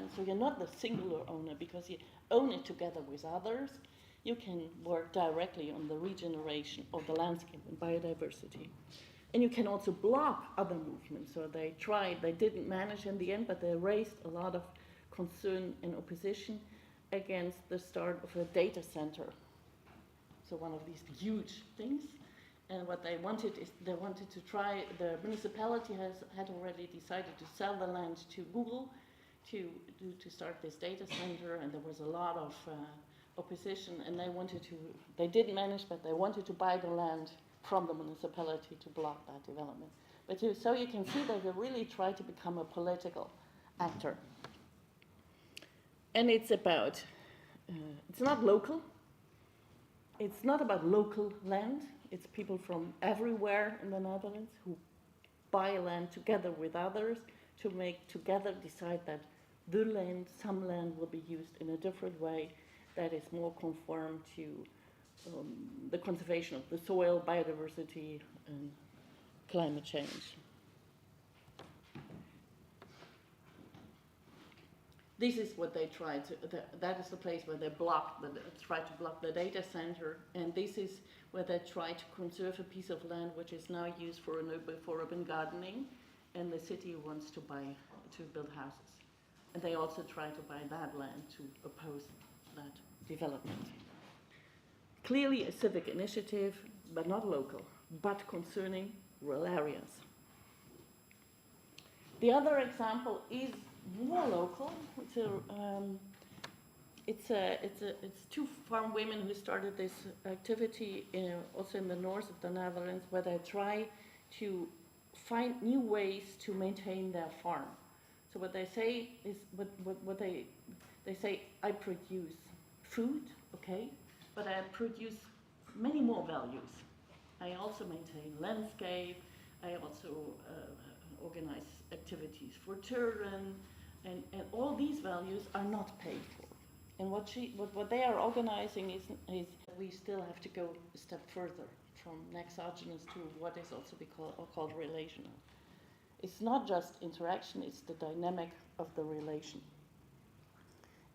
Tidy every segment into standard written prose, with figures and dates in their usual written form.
land, so you're not the singular owner because you own it together with others. You can work directly on the regeneration of the landscape and biodiversity. And you can also block other movements. So they tried, they didn't manage in the end, but they raised a lot of concern and opposition against the start of a data center. So one of these huge things. And what they wanted is they wanted to try, the municipality had already decided to sell the land to Google to start this data center, and there was a lot of opposition, and they didn't manage, but they wanted to buy the land from the municipality to block that development. But so you can see that they really try to become a political actor. And it's about, it's not local. It's not about local land. It's people from everywhere in the Netherlands who buy land together with others to make together decide that the land, some land will be used in a different way that is more conform to the conservation of the soil, biodiversity, and climate change. This is what they tried to, that is the place where they tried to block the data center, and this is where they tried to conserve a piece of land which is now used for urban gardening, and the city wants to build houses. And they also try to buy that land to oppose that development. Clearly a civic initiative, but not local, but concerning rural areas. The other example is more local. It's two farm women who started this activity also in the north of the Netherlands, where they try to find new ways to maintain their farm. So what they say is, they say, I produce food, okay, but I produce many more values. I also maintain landscape. I also organize activities for children, and all these values are not paid for. And what they are organizing is we still have to go a step further from nexogenous to what is also called relational. It's not just interaction, it's the dynamic of the relation.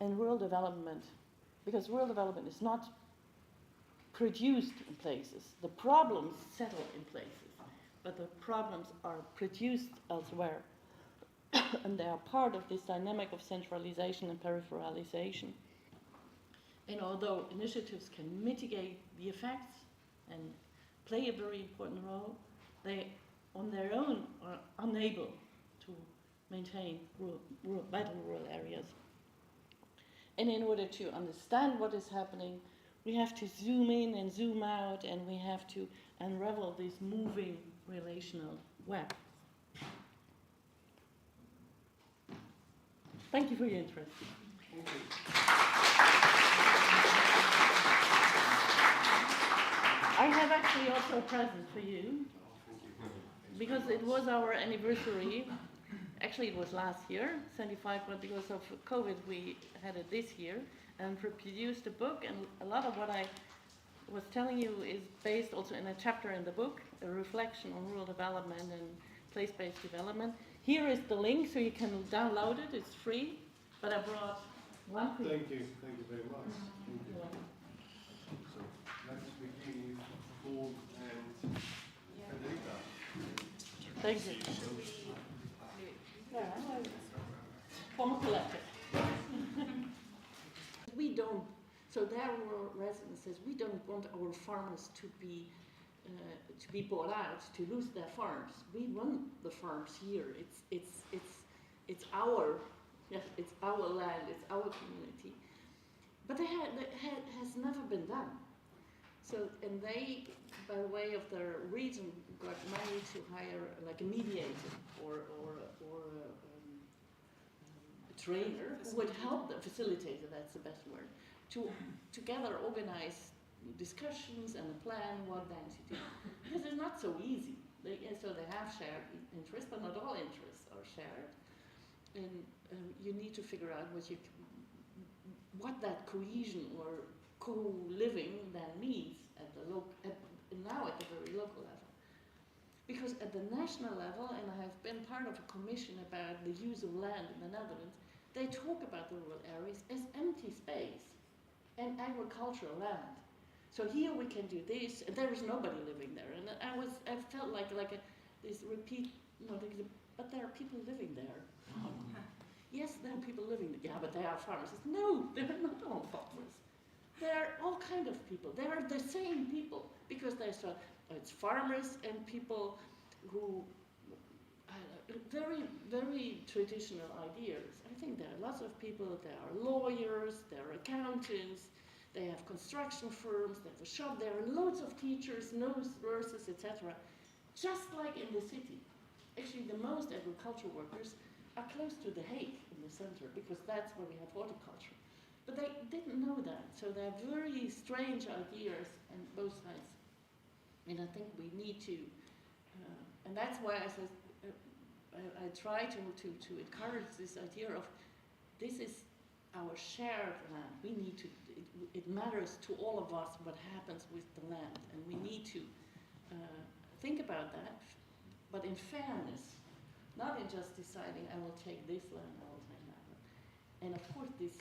And rural development, because rural development is not produced in places, the problems settle in places, but the problems are produced elsewhere. And they are part of this dynamic of centralization and peripheralization. And although initiatives can mitigate the effects and play a very important role, they on their own are unable to maintain vital rural areas. And in order to understand what is happening, we have to zoom in and zoom out, and we have to unravel this moving relational web. Thank you for your interest. Thank you. I have actually also a present for you, because it was our anniversary. Actually, it was last year, 75, but because of COVID, we had it this year, and produced a book. And a lot of what I was telling you is based also in a chapter in the book, a reflection on rural development and place-based development. Here is the link, so you can download it. It's free, but I brought one for you. Thank you very much. Thank you. So let's begin with Colm and Frederica. Thank you. Former collective. We don't, so their rural residents says, we don't want our farmers to be bought out, to lose their farms. We run the farms here. It's our land, it's our community. But that has never been done. So, and they, by way of their region, got money to hire like a mediator or a trainer who would help them, facilitator, that's the best word, to together organize discussions and a plan what then to do. Because it's not so easy. So they have shared interests, but not all interests are shared. And you need to figure out what that cohesion or co-living then means at the now at the very local level. Because at the national level, and I have been part of a commission about the use of land in the Netherlands, they talk about the rural areas as empty space and agricultural land. So here we can do this, and there is nobody living there. And I felt like this repeat, but there are people living there. Yes, there are people living there. Yeah, but they are farmers. No, they're not all farmers. There are all kind of people. They are the same people because it's farmers and people who very, very traditional ideas. I think there are lots of people. There are lawyers, there are accountants, they have construction firms, they have a shop. There are loads of teachers, nurses, etc. Just like in the city. Actually, the most agricultural workers are close to the Hague in the center because that's where we have horticulture. But they didn't know that, so there are very strange ideas on both sides. And I think we need to, and that's why I said, I try to encourage this idea of this is our shared land. We need to, it matters to all of us what happens with the land, and we need to think about that, but in fairness, not in just deciding I will take this land, I will take that land. And of course this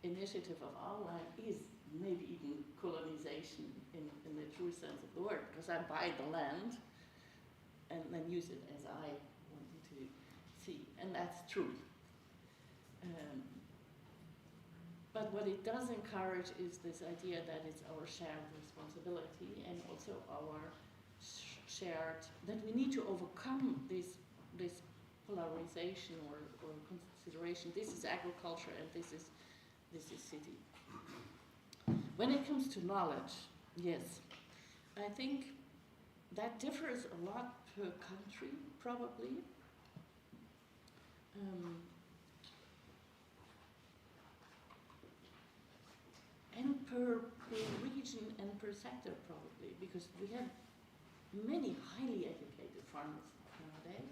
initiative of our land is maybe even colonization in the true sense of the word, because I buy the land and then use it as I want to see, and that's true. But what it does encourage is this idea that it's our shared responsibility and also our shared, that we need to overcome this polarization or consideration. This is agriculture and this is city. When it comes to knowledge, yes, I think that differs a lot per country, probably. And per region and per sector, probably, because we have many highly educated farmers nowadays.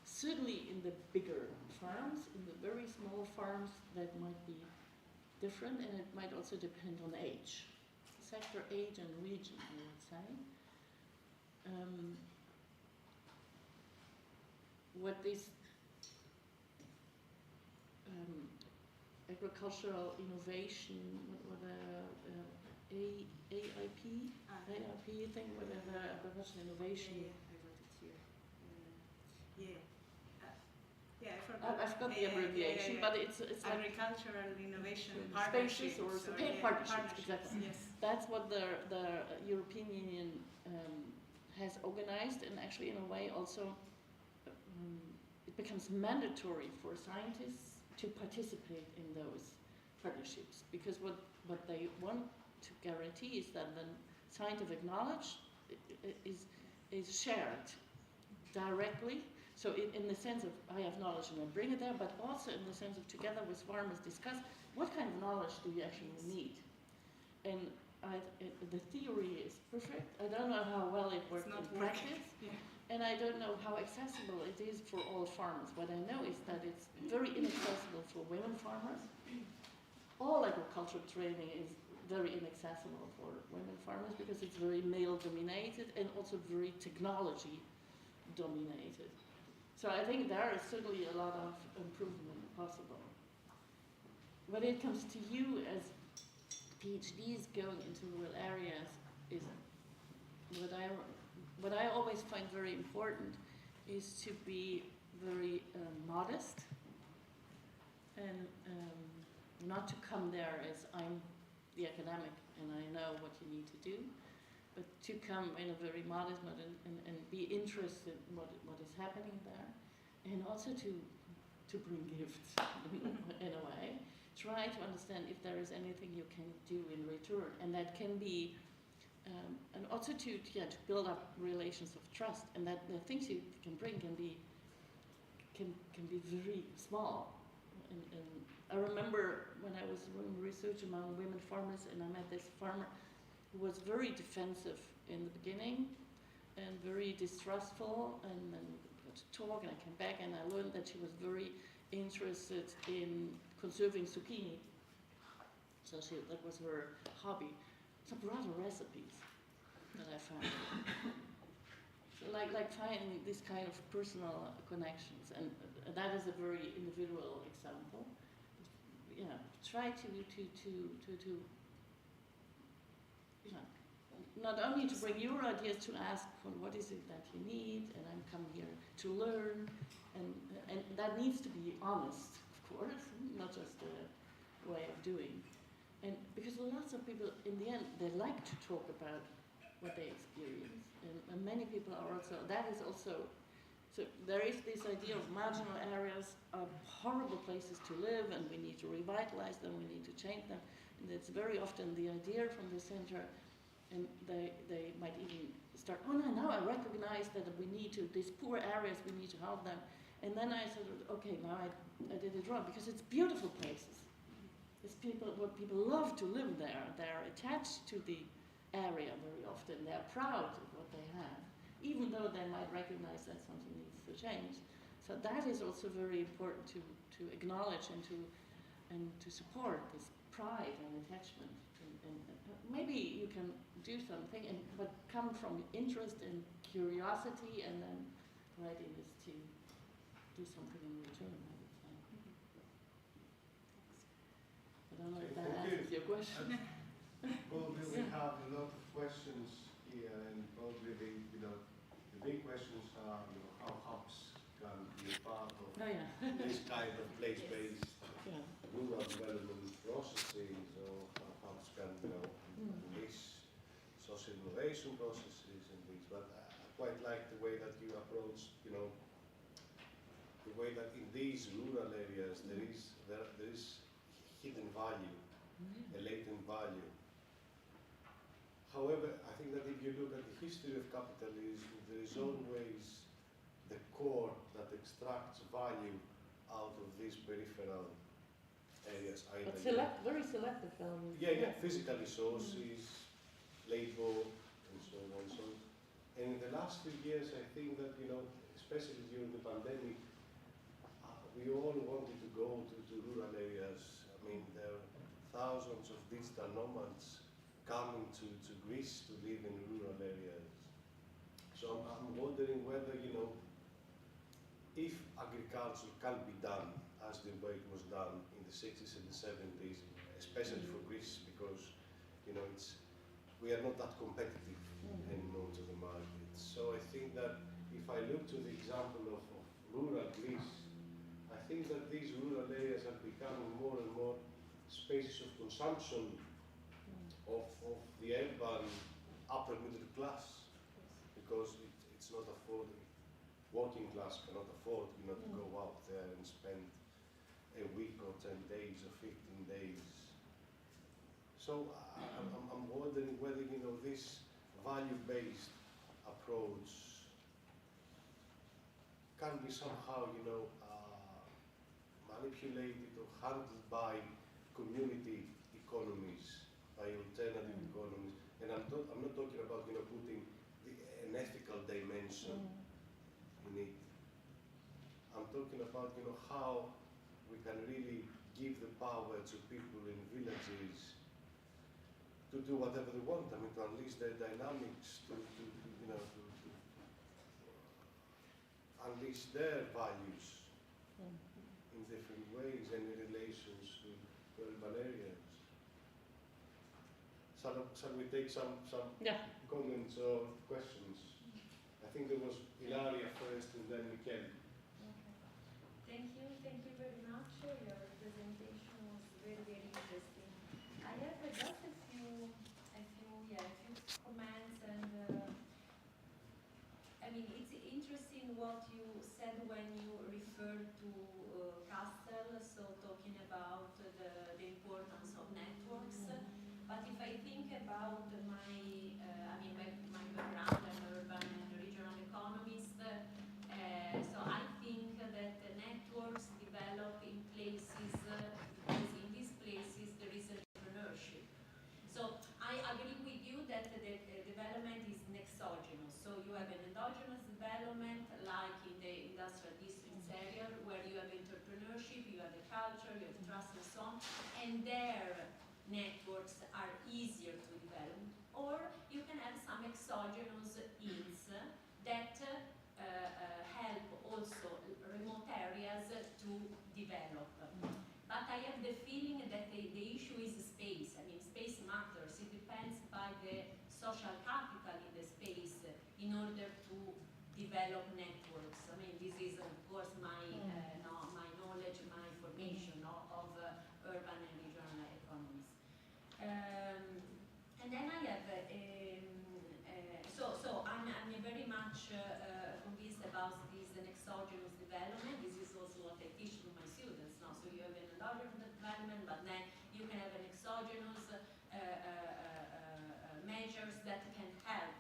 Certainly in the bigger farms, in the very small farms, that might be different, and it might also depend on age. Sector, age, and region, I would say. What this agricultural innovation, AIP thing, whatever, agricultural innovation. Yeah, I forgot. I forgot the abbreviation, but it's like agricultural innovation spaces or partnerships, exactly. Yes. That's what the European Union has organized, and actually in a way also it becomes mandatory for scientists to participate in those partnerships, because what they want to guarantee is that the scientific knowledge is shared directly. So in the sense of I have knowledge and I bring it there, but also in the sense of together with farmers discuss what kind of knowledge do you actually need. And the theory is perfect. I don't know how well it works in practice, and I don't know how accessible it is for all farmers. What I know is that it's very inaccessible for women farmers. All agricultural training is very inaccessible for women farmers because it's very male-dominated and also very technology-dominated. So I think there is certainly a lot of improvement possible. When it comes to you as PhDs going into rural areas, is what I always find very important is to be very modest and not to come there as I'm the academic and I know what you need to do, but to come in a very modest mode and be interested in what is happening there, and also to bring gifts in a way. Try to understand if there is anything you can do in return, and that can be, and also to build up relations of trust, and that the things you can bring can be very small. And I remember when I was doing research among women farmers, and I met this farmer who was very defensive in the beginning and very distrustful, and then we got to talk, and I came back and I learned that she was very interested in conserving zucchini. So that was her hobby. Some rather recipes that I found. So like finding this kind of personal connections, and that is a very individual example. Yeah, try to you know, not only to bring your ideas, to ask for what is it that you need, and I'm coming here to learn, and that needs to be honest, of course, not just a way of doing. And because lots of people, in the end, they like to talk about what they experience, and many people are also, that is also, so there is this idea of marginal areas are horrible places to live, and we need to revitalize them, we need to change them, and it's very often the idea from the center, and they might even start, oh no, now I recognize that we need to, these poor areas, we need to help them. And then I said, okay, now I did it wrong, because it's beautiful places. It's people, what people love to live there. They're attached to the area very often. They're proud of what they have, even though they might recognize that something needs to change. So that is also very important to acknowledge and to support this pride and attachment. And maybe you can do something, but come from interest and curiosity, and then readiness to do something in return, I would say. I don't know if that answers your question. Probably we have a lot of questions here, and probably the big questions are, how hubs can be a part of this kind of place-based rural development processes, or how hubs can, unleash social innovation processes and things. But I quite like the way that you approach, the way that in these rural areas there is hidden value, a latent value. However, I think that if you look at the history of capitalism, there is always the core that extracts value out of these peripheral areas. But very selective value. Yeah, physical resources, labor, and so on. And in the last few years, I think that, especially during the pandemic, we all wanted to go to rural areas. I mean, there are thousands of digital nomads coming to Greece to live in rural areas. So I'm wondering whether, if agriculture can be done as the way it was done in the 60s and the 70s, especially for Greece, because, we are not that competitive anymore to the market. So I think that if I look to the example of rural Greece, I think that these rural areas are becoming more and more spaces of consumption of the urban upper middle class, because it's not affordable. Working class cannot afford, to go out there and spend a week or 10 days or 15 days. So I'm wondering whether, this value-based approach can be somehow, manipulated or handled by community economies, by alternative economies. And I'm not talking about, putting an ethical dimension in it. I'm talking about, how we can really give the power to people in villages to do whatever they want. I mean, to unleash their dynamics, to unleash their values in different ways and in relations to urban areas. Shall we take some comments or questions? I think there was Ilaria first and then Michele. Thank you very much. Your presentation was very, very interesting. I have just a few comments, and it's interesting what you said when you referred to Castle, so talking about the importance of networks. But if I think about my background, I'm an urban and regional economist, so I think that the networks develop in places, because in these places there is entrepreneurship. So I agree with you that the development is nexogenous. So you have an endogenous development, like in the industrial districts area, where you have entrepreneurship, you have the culture, you have trust and so on, and their networks are easier to develop. Or you can have some exogenous hints that help also remote areas the feeling that the issue is space. I mean, space matters. It depends by the social capital in the space in order to develop networks. I mean, this is of course my my knowledge, my information of urban and regional economies. And then I have so I'm very much convinced about this nexogenous development. This is also what I teach to my students. No? So you have an endogenous development, but then you can have an exogenous measures that can help.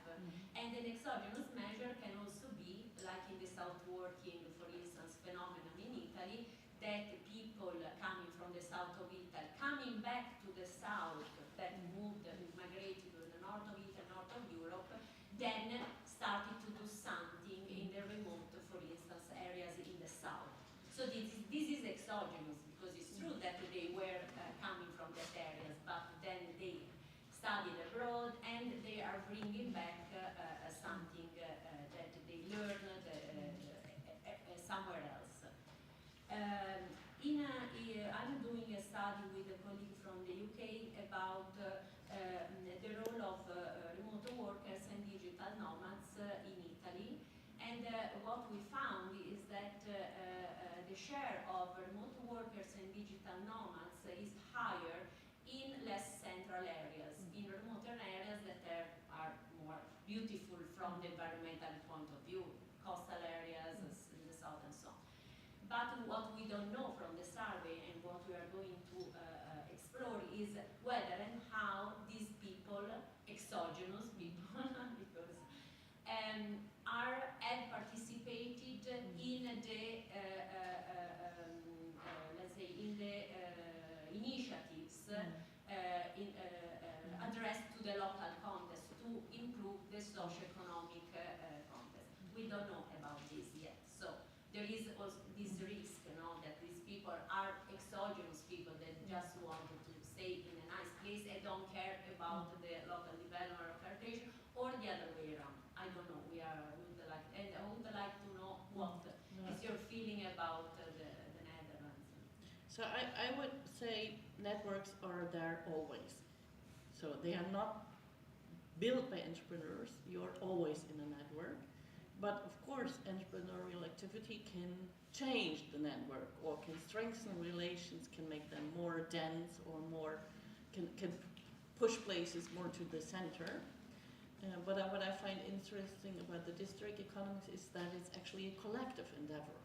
And an exogenous measure can also be, like in the southworking, for instance, phenomenon in Italy, that people coming from the south of Italy, coming back to the south, that moved and migrated to the north of Italy, north of Europe, then started to do something in the remote, for instance, areas in the south. So this is exogenous, because it's true that they were coming from that areas, but then they studied abroad and they are bringing back something that they learned somewhere else. I'm doing a study with a colleague from the UK about the role of remote workers and digital nomads in Italy. And what we found is that the share of remote workers and digital nomads is higher in less central areas, in remote areas that are more beautiful from the environmental point of view, coastal areas in the south and so on. But what we don't know from the survey and what we are going to explore is whether and how these people, exogenous people, because have participated in the let's say in the initiatives addressed to the local context to improve the socio-economic context. We don't know about this yet. So there is also this risk, that these people are exogenous people that just want to stay in a nice place and don't care about the local development or localization, or the other way around. I don't know. And I would like to know what is your feeling about the Netherlands. So I would say networks are there always. So they are not built by entrepreneurs. You're always in a network. But of course, entrepreneurial activity can change the network, or can strengthen relations, can make them more dense, or more can push places more to the center. But what I find interesting about the district economics is that it's actually a collective endeavor.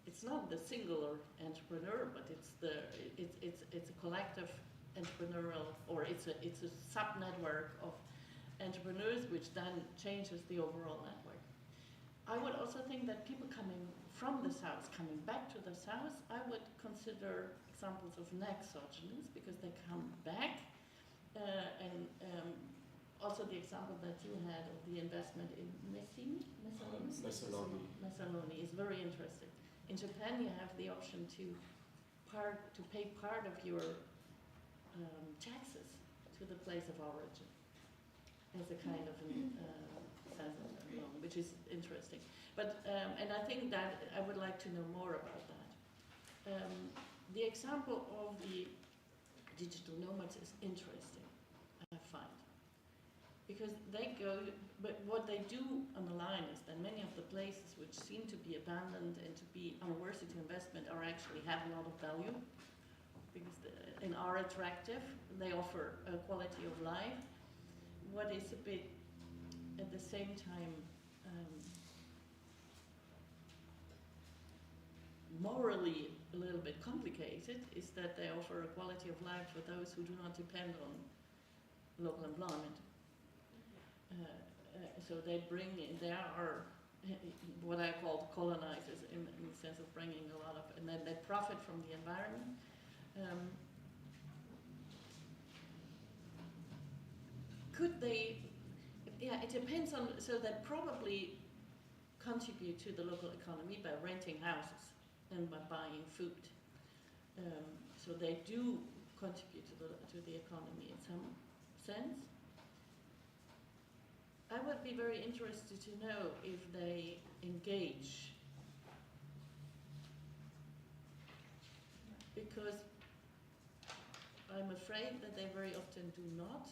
It's not the singular entrepreneur, but it's a collective entrepreneurial, or it's a sub-network of entrepreneurs, which then changes the overall network. I would also think that people coming from the south, coming back to the south, I would consider examples of nexogenous, because they come back, and also the example that you had of the investment in Messaloni is very interesting. In Japan, you have the option to pay part of your taxes to the place of origin as a kind of loan, which is interesting. But and I think that I would like to know more about that. The example of the digital nomads is interesting, I find, because they go, but what they do on the line is that many of the places which seem to be abandoned and to be unworthy to investment are actually have a lot of value, because and are attractive. They offer a quality of life. What is a bit, at the same time, morally a little bit complicated, is that they offer a quality of life for those who do not depend on local employment. So they bring in, there are what I call colonizers in the sense of bringing a lot of, and then they profit from the environment. Could they, yeah, it depends on, so they probably contribute to the local economy by renting houses and by buying food. So they do contribute to the economy in some sense. I would be very interested to know if they engage, because I'm afraid that they very often do not,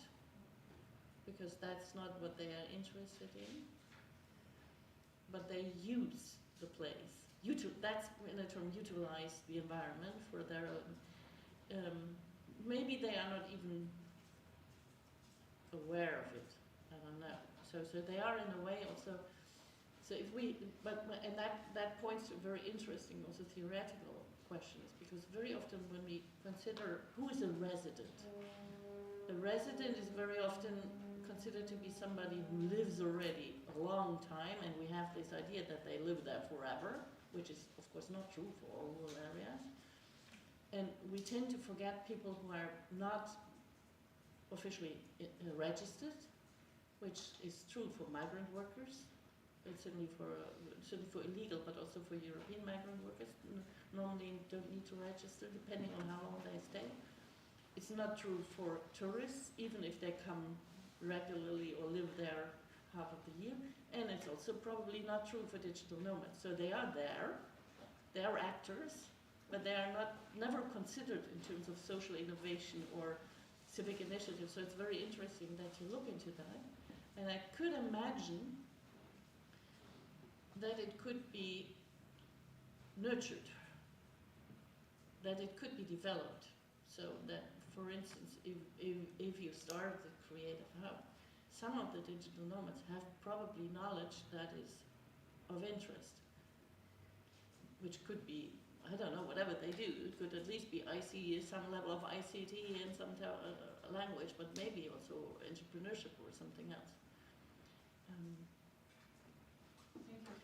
because that's not what they are interested in. But they use the place. That's in the term utilize the environment for their own. Maybe they are not even aware of it. I don't know. So they are in a way also. So if we, and that points to very interesting also theoretical questions, because very often when we consider who is a resident is very often considered to be somebody who lives already a long time, and we have this idea that they live there forever, which is of course not true for all rural areas. And we tend to forget people who are not officially registered, which is true for migrant workers. It's certainly for illegal, but also for European migrant workers. Normally don't need to register depending on how long they stay. It's not true for tourists, even if they come regularly or live there half of the year. And it's also probably not true for digital nomads. So they are there, they are actors, but they are never considered in terms of social innovation or civic initiative. So it's very interesting that you look into that. And I could imagine that it could be nurtured, that it could be developed. So that, for instance, if you start the creative hub, some of the digital nomads have probably knowledge that is of interest, which could be, I don't know, whatever they do. It could at least be some level of ICT and some language, but maybe also entrepreneurship or something else.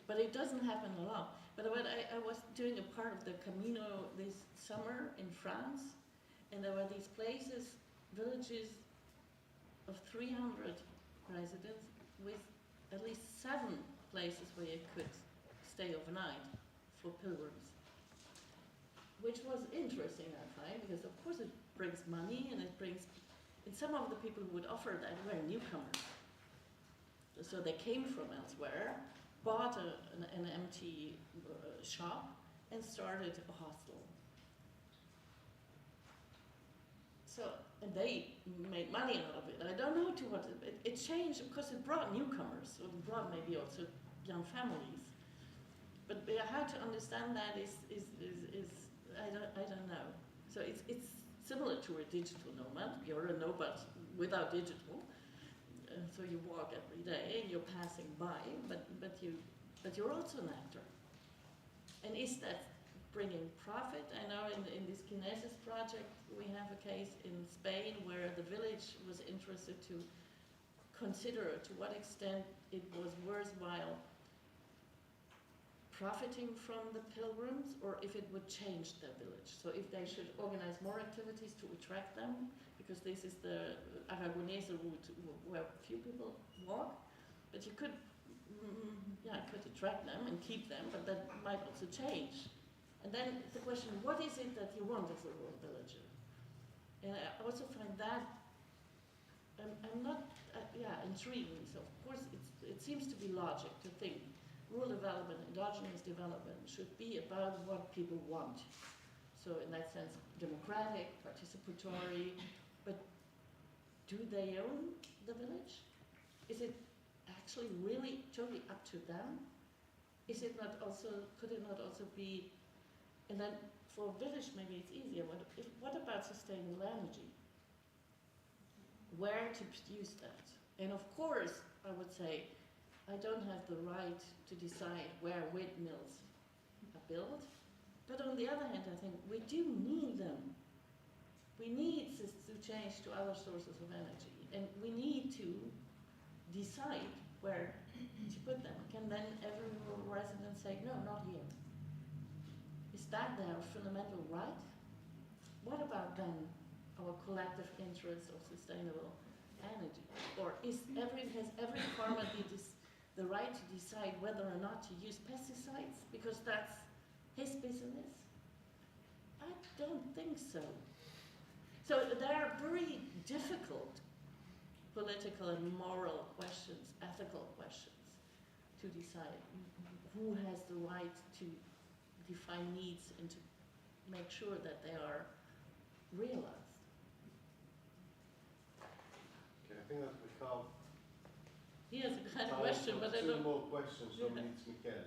But it doesn't happen a lot. But I was doing a part of the Camino this summer in France, and there were these places, villages of 300 residents with at least 7 places where you could stay overnight for pilgrims. Which was interesting, I find, because of course it brings money and some of the people who would offer that were newcomers. So they came from elsewhere, bought an empty shop and started a hostel. So, and they made money out of it. I don't know to what, it changed because it brought newcomers, so it brought maybe also young families. But how to understand that is I don't know. So it's similar to a digital nomad. You're a nomad without digital. So you walk every day and you're passing by, but you're also an actor. And is that bringing profit? I know in this Kinesis project we have a case in Spain where the village was interested to consider to what extent it was worthwhile profiting from the pilgrims, or if it would change their village. So if they should organize more activities to attract them, because this is the Aragonese route where few people walk, but you could, could attract them and keep them, but that might also change. And then the question, what is it that you want as a rural villager? And I also find that, I'm not, intriguing. So of course it seems to be logic to think rural development, endogenous development should be about what people want. So in that sense, democratic, participatory, but do they own the village? Is it actually really totally up to them? Is it not also, could it not also be, and then for a village maybe it's easier, what about sustainable energy? Where to produce that? And of course, I would say, I don't have the right to decide where windmills are built, but on the other hand, I think we do need them. We need to change to other sources of energy, and we need to decide where to put them. Can then every rural resident say, no, not here? Is that their fundamental right? What about then our collective interest of sustainable energy? Or has every farmer the right to decide whether or not to use pesticides because that's his business? I don't think so. So there are very difficult political and moral questions, ethical questions to decide who has the right to define needs and to make sure that they are realized. think that we have He has a kind of time question, for but I two don't. more questions from Yeah. each Michael.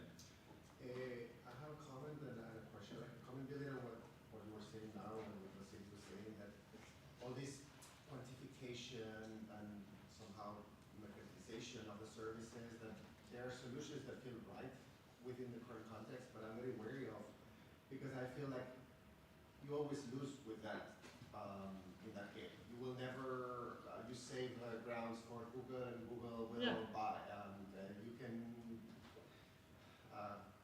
I have a comment and a question. Like a comment building on what you were saying now and what Vasilis was saying, that all this quantification and somehow mercantilization of the services, that there are solutions that feel right within the current context, but I'm very wary of, because I feel like you always lose with that in that game. You will never, you save grounds for Google and Google will Yeah. buy. You can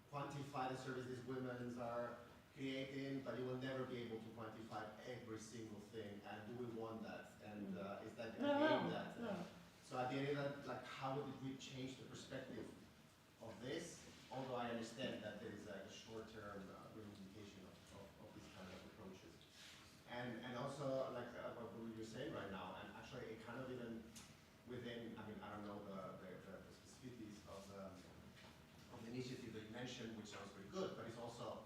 quantify the services women are creating, but you will never be able to quantify every single thing. And do we want that? And is that a game that? So at the end of that, like, how did we change the perspective of this? Although I understand that there is a short-term reification of these kind of approaches. And also, like what you're saying right now, and actually it kind of even within, I mean, I don't know the specificities of the initiative that you mentioned, which sounds very good, but it's also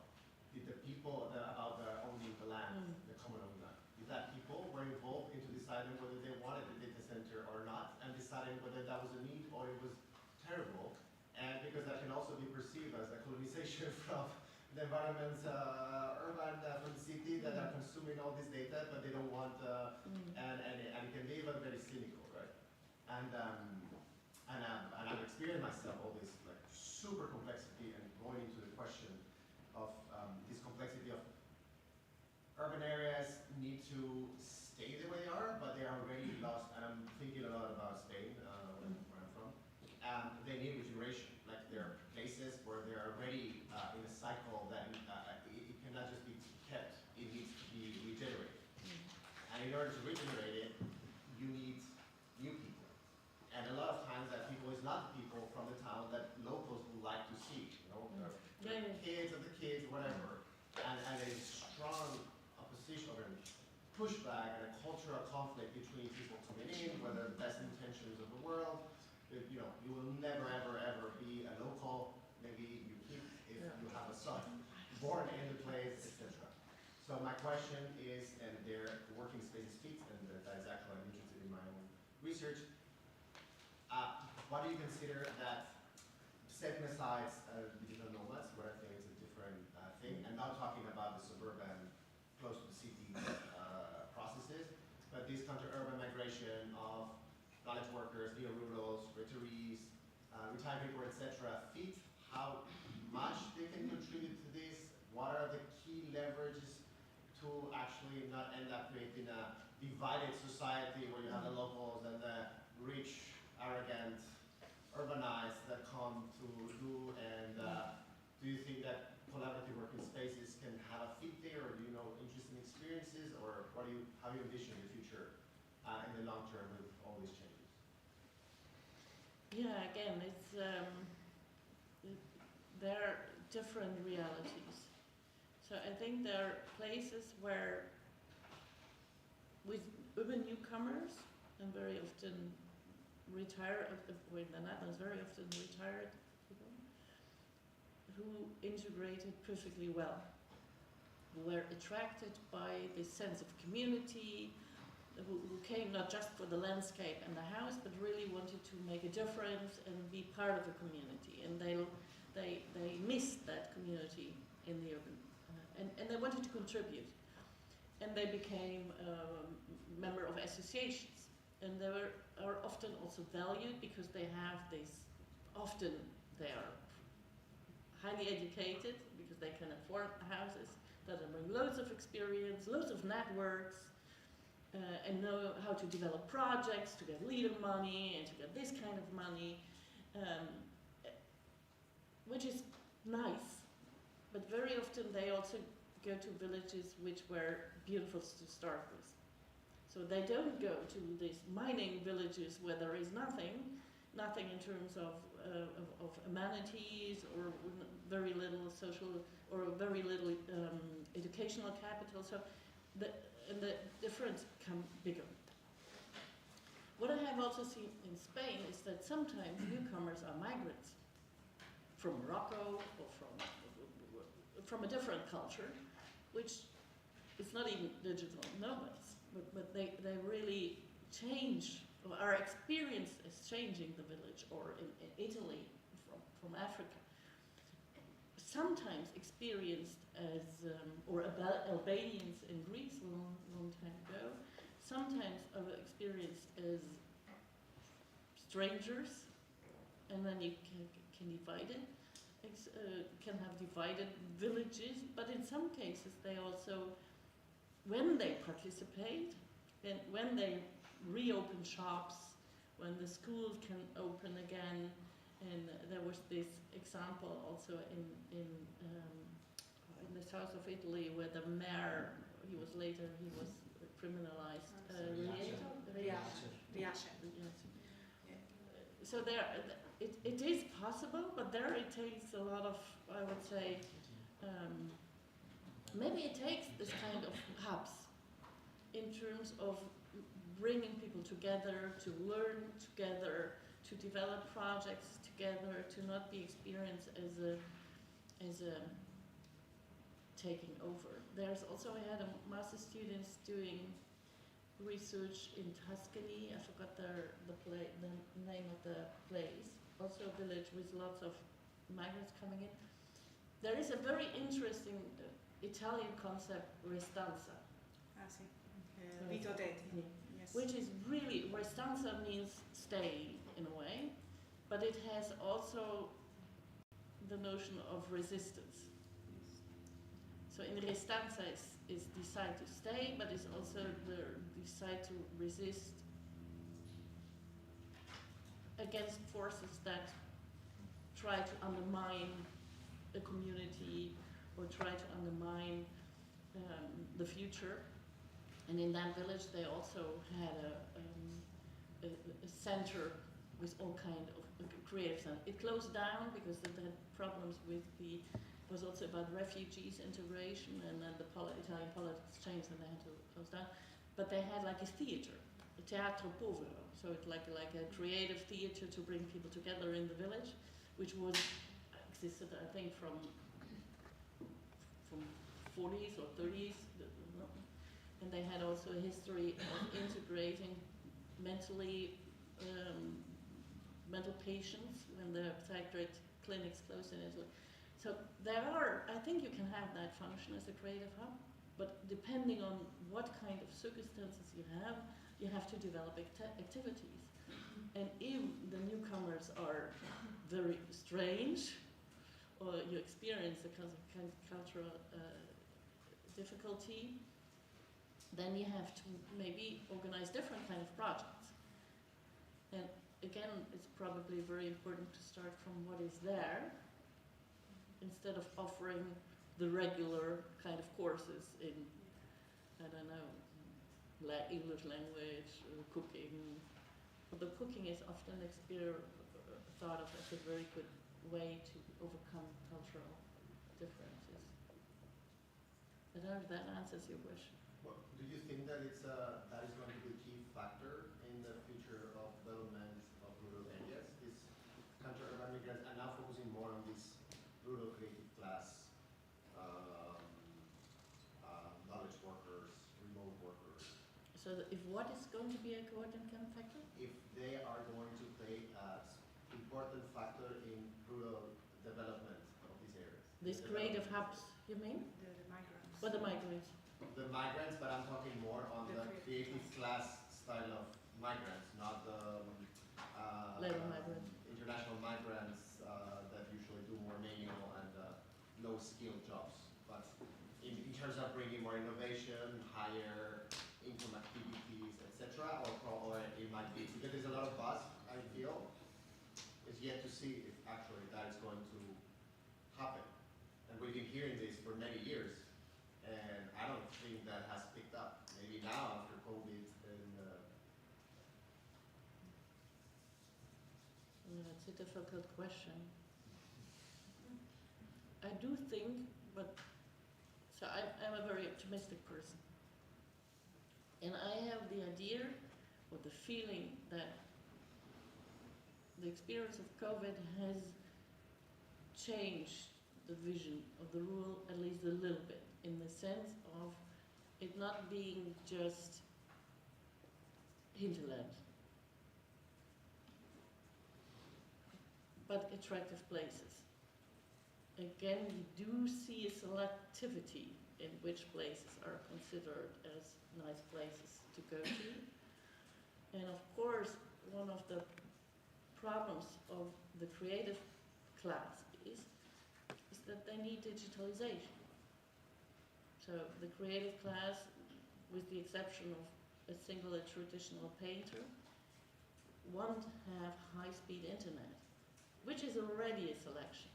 the people about the owning the land, the common owning land. Is that people were involved into deciding whether they wanted a data center or not, and deciding whether that was a need or it was terrible, and because that can also be perceived as a colonization from the environments, urban, from the city that are consuming all this data, but they don't want, and it can be even very cynical, right? And I've experienced myself all this like super complexity and going into the question of this complexity of urban areas need to stay the way they are, but they are already lost. And I'm thinking a lot about Spain, where I'm from. They need regeneration. Like there are places where they're already in a cycle that it cannot just be kept. It needs to be regenerated. And in order to regenerate it, you need new people. And a lot of times that people is not the people from the town that locals would like to see, you know, kids of the kids, whatever. And a strong opposition or pushback and a cultural conflict between people coming in, whether the best intentions of the world. You know, you will never, ever, ever be a local. Maybe you keep if you have a son born in the place, etc. So my question is, and their working spaces fit, and that is actually I'm interested in my own research. What do you consider that, setting aside digital nomads, where I think it's a different thing, and not talking about the suburban, close to the city processes, but this counter-urban migration of knowledge workers, neo-rurals, retirees, retired people, etc., fit, how much they can contribute to this, what are the key leverages to actually not end up creating a divided society where you have the locals and the rich, arrogant, urbanized that come to do, and do you think that collaborative working spaces can have a fit there, or do you know interesting experiences, or how do you envision the future in the long term with all these changes? Yeah, again, it's there are different realities. So I think there are places where, with urban newcomers, and very often retired, or in the Netherlands, very often retired people, who integrated perfectly well, who were attracted by this sense of community, who came not just for the landscape and the house, but really wanted to make a difference and be part of a community. And they missed that community in the urban, and they wanted to contribute. And they became a member of associations. And they are often also valued because they have this, often they are highly educated because they can afford houses, that bring loads of experience, loads of networks, and know how to develop projects, to get leader money, and to get this kind of money, which is nice. But very often they also go to villages which were beautiful to start with. So they don't go to these mining villages where there is nothing in terms of amenities, or very little social, or very little educational capital. So the difference come bigger. What I have also seen in Spain is that sometimes newcomers are migrants from Morocco or from a different culture, which is not even digital nomads, but they really change our experience as changing the village, or in Italy from Africa, sometimes experienced as, or Albanians in Greece a long time ago, sometimes experienced as strangers, and then you can divide it, can have divided villages, but in some cases they also, when they participate, and when they reopen shops, when the schools can open again, and there was this example also in the south of Italy where the mayor, he was criminalized. So there, it is possible, but there it takes a lot of, I would say, maybe it takes this kind of hubs in terms of bringing people together, to learn together, to develop projects together, to not be experienced as a taking over. There's also, I had a master students doing research in Tuscany. I forgot the name of the place. Also a village with lots of migrants coming in. There is a very interesting Italian concept, restanza. Sì. Ritodeti. Yes. Which is really, restanza means stay in a way, but it has also the notion of resistance. So in restanza is decide to stay, but it's also the decide to resist against forces that try to undermine a community or try to undermine the future. And in that village, they also had a center with all kind of creative center. It closed down because it had problems with it was also about refugees integration, and then the Italian politics changed and they had to close down. But they had like a theater, a teatro povero, so it's like a creative theater to bring people together in the village, which existed, I think, from 40s or 30s. And they had also a history of integrating mental patients when the psychiatric clinics closed in Italy. So I think you can have that function as a creative hub, but depending on what kind of circumstances you have to develop activities. And if the newcomers are very strange, or you experience a kind of cultural difficulty, then you have to maybe organize different kind of projects. And again, it's probably very important to start from what is there, instead of offering the regular kind of courses in, I don't know, English language, or cooking. But the cooking is often thought of as a very good way to overcome cultural differences. I don't know if that answers your question. Well, do you think that that is going to be a key factor in the future of development of rural areas? These counter-urban migrants are now focusing more on these rural creative class, knowledge workers, remote workers. So if what is going to be a coordinating factor? If they are going to play an important factor in rural development of these areas. These creative hubs, you mean? The migrants. Or the migrants? The migrants, but I'm talking more on the creative class style of migrants, not the Labor migrants. International migrants that usually do more manual and low-skilled jobs. But in terms of bringing more innovation, higher income activities, etc., or it might be, because there's a lot of buzz, I feel, is yet to see if actually that is going to happen. And we've been hearing this for many years, and I don't think that has picked up. Maybe now after COVID and It's a difficult question. I do think, but so I'm a very optimistic person, and I have the idea or the feeling that the experience of COVID has changed the vision of the rural at least a little bit, in the sense of it not being just hinterland, but attractive places. Again, you do see a selectivity in which places are considered as nice places to go to. And of course, one of the problems of the creative class is that they need digitalization. So the creative class, with the exception of a single traditional painter, won't have high-speed internet, which is already a selection.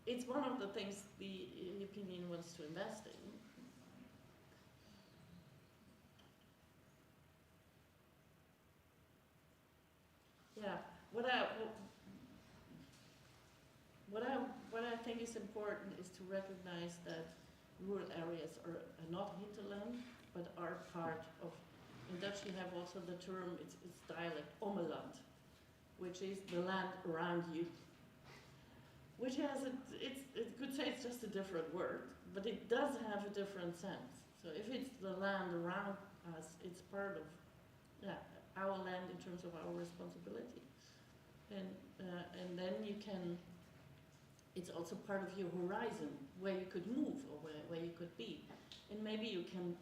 It's one of the things the European Union wants to invest in. Yeah, what I think is important is to recognize that rural areas are not hinterland, but are part of. In Dutch, you have also the term, it's dialect, ommeland, which is the land around you. Which has, it could say it's just a different word, but it does have a different sense. So if it's the land around us, it's part of, yeah, our land in terms of our responsibility. And then you can, it's also part of your horizon, where you could move or where you could be. And maybe you can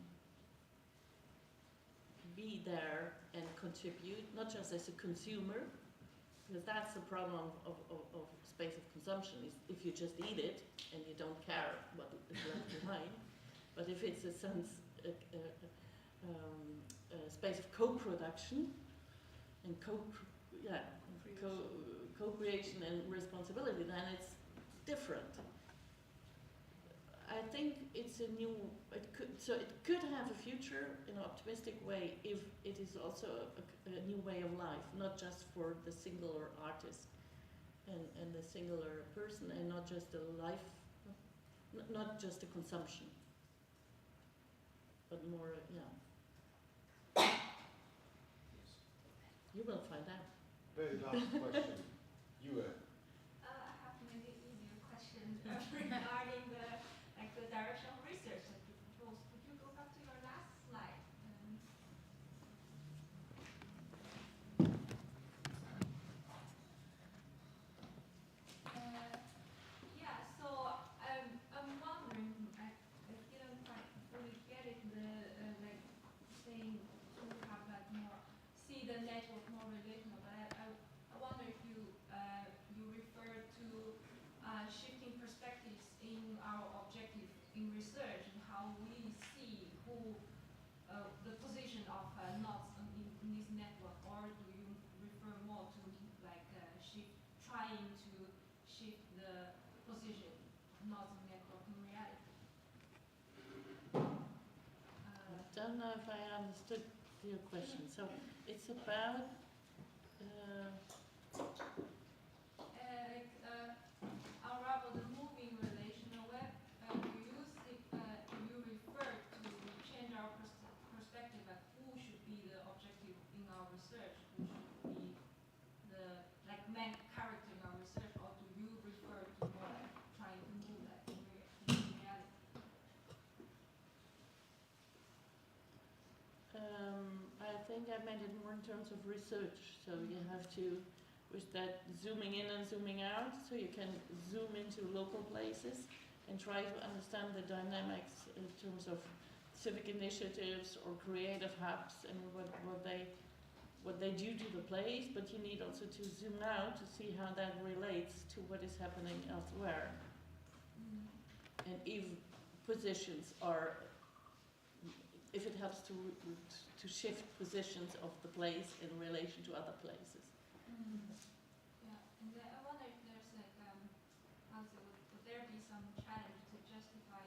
be there and contribute, not just as a consumer, because that's the problem of space of consumption, is if you just eat it and you don't care what is left behind. But if it's a space of co-production and co-creation and responsibility, then it's different. I think it's a new, it could have a future in an optimistic way if it is also a new way of life, not just for the singular artist and the singular person, and not just a life, not just a consumption, but more, yeah. You will find out. Very last question. You I have maybe easier question regarding the direction of research that you proposed. Could you go back to your last slide? Yeah, so I'm wondering, I didn't quite fully get it, like saying to have like more, see the network more relational, but I wonder if you refer to shifting perspectives in our objective in research and how we see who the position of knots in this network, or do you refer more to like trying to shift the position of knots in network in reality? I don't know if I understood your question. So it's about unravel the moving relational web. Do you refer to change our perspective at who should be the objective in our research, who should be the main character in our research, or do you refer to more trying to move that in reality? I think I meant it more in terms of research. So you have to, with that zooming in and zooming out, so you can zoom into local places and try to understand the dynamics in terms of civic initiatives or creative hubs and what they do to the place, but you need also to zoom out to see how that relates to what is happening elsewhere. And if positions are, if it helps to shift positions of the place in relation to other places. Yeah, and I wonder if there's would there be some challenge to justify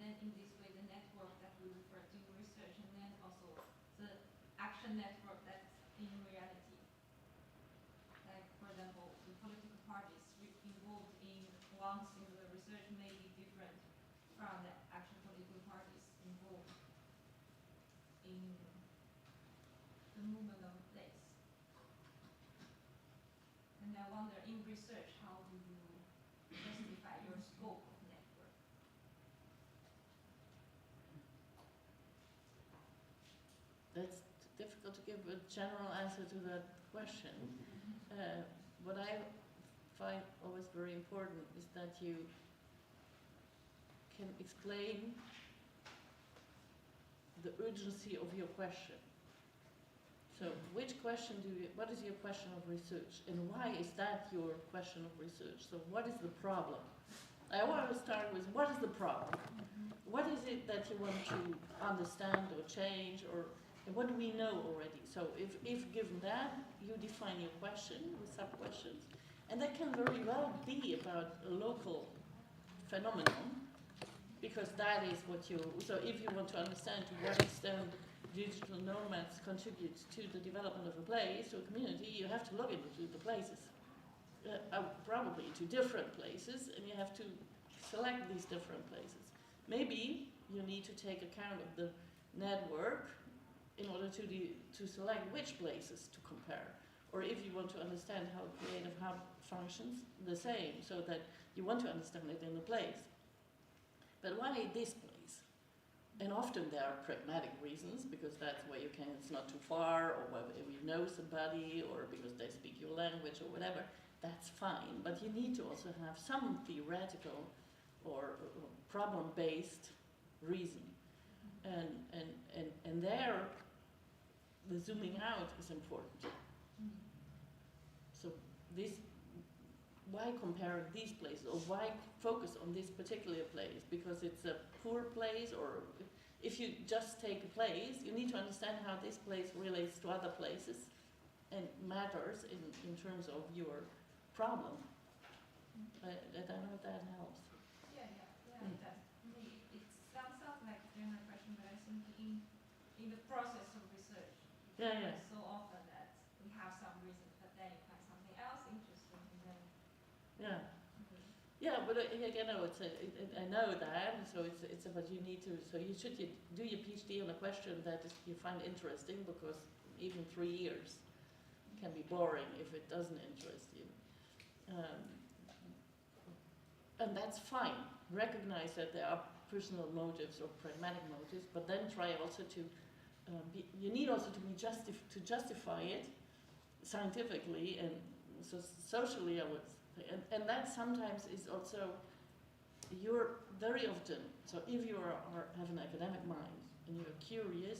then in this way the network that we refer to in research, and then also the action network that's in reality? Like, for example, the political parties involved in one singular research may be different from the actual political parties involved in the movement of a place. And I wonder, in research, how do you justify your scope of network? That's difficult to give a general answer to that question. What I find always very important is that you can explain the urgency of your question. So what is your question of research, and why is that your question of research? So what is the problem? I want to start with, what is the problem? What is it that you want to understand or change, and what do we know already? So if given that, you define your question with sub-questions, and that can very well be about a local phenomenon, because that is what so if you want to understand to what extent digital nomads contribute to the development of a place, to a community, you have to look into the places, probably to different places, and you have to select these different places. Maybe you need to take account of the network in order to select which places to compare. Or if you want to understand how a creative hub functions, the same, so that you want to understand it in the place. But why this place? And often there are pragmatic reasons, because that's where you can, it's not too far, or whether you know somebody, or because they speak your language, or whatever. That's fine, but you need to also have some theoretical or problem-based reason. And there, the zooming out is important. So why compare these places, or why focus on this particular place? Because it's a poor place, or if you just take a place, you need to understand how this place relates to other places and matters in terms of your problem. I don't know if that helps. Yeah, it does. It sounds like a general question, but I think in the process of research, Yeah. so often that we have some reason, but then you find something else interesting, and then Yeah, but again, I know that, so it's about you need to, so you should do your PhD on a question that you find interesting, because even 3 years can be boring if it doesn't interest you. And that's fine. Recognize that there are personal motives or pragmatic motives, but then try also to, you need also to justify it scientifically and so socially, I would say. And that sometimes is also, you're very often, so if you have an academic mind and you're curious,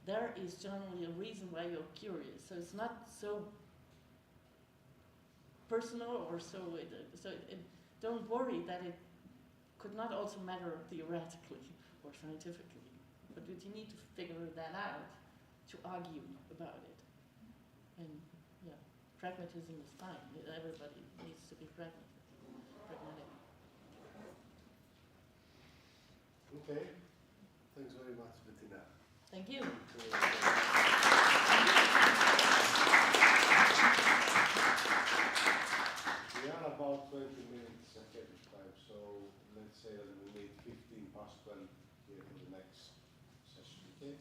there is generally a reason why you're curious. So it's not so personal or don't worry that it could not also matter theoretically or scientifically, but you need to figure that out to argue about it. And yeah, pragmatism is fine. Everybody needs to be pragmatic. Okay, thanks very much, Bettina. Thank you. We are about 20 minutes ahead of time, so let's say that we need 15 past 12 here for the next session, okay?